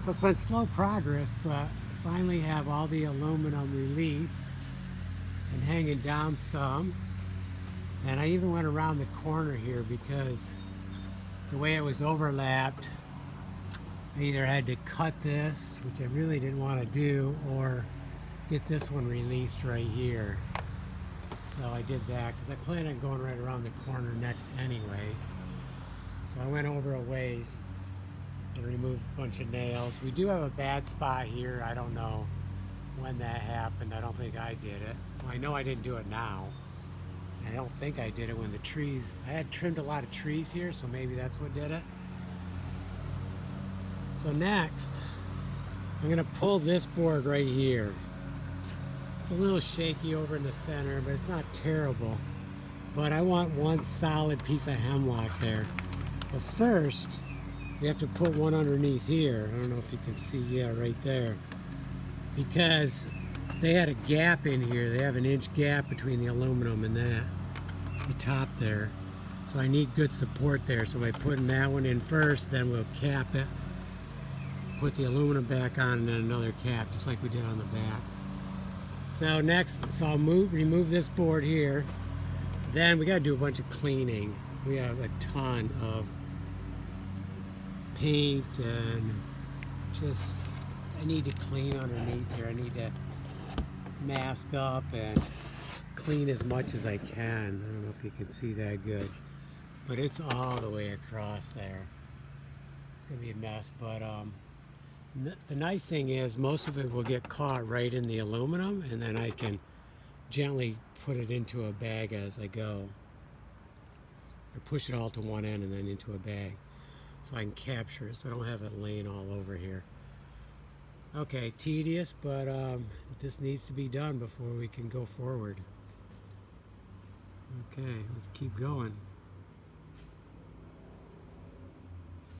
So it's been slow progress, but finally have all the aluminum released and hanging down some. And I even went around the corner here because the way it was overlapped, I either had to cut this, which I really didn't want to do, or get this one released right here. So I did that because I planned on going right around the corner next anyways. So I went over a ways and removed a bunch of nails. We do have a bad spot here. I don't know when that happened. I don't think I did it. Well, I know I didn't do it now. I don't think I did it when the trees, I had trimmed a lot of trees here, so maybe that's what did it. So next, I'm gonna pull this board right here. It's a little shaky over in the center, but it's not terrible. But I want one solid piece of hemlock there. But first, we have to put one underneath here. I don't know if you can see, yeah, right there. Because they had a gap in here. They have an inch gap between the aluminum and that, the top there. So I need good support there. So by putting that one in first, then we'll cap it, put the aluminum back on, and then another cap, just like we did on the back. So next, so I'll remove this board here. Then we gotta do a bunch of cleaning. We have a ton of paint and just, I need to clean underneath here. I need to mask up and clean as much as I can. I don't know if you can see that good, but it's all the way across there. It's gonna be a mess, but the nice thing is most of it will get caught right in the aluminum, and then I can gently put it into a bag as I go, or push it all to one end and then into a bag so I can capture it so I don't have it laying all over here. Okay, tedious, but this needs to be done before we can go forward. Okay, let's keep going.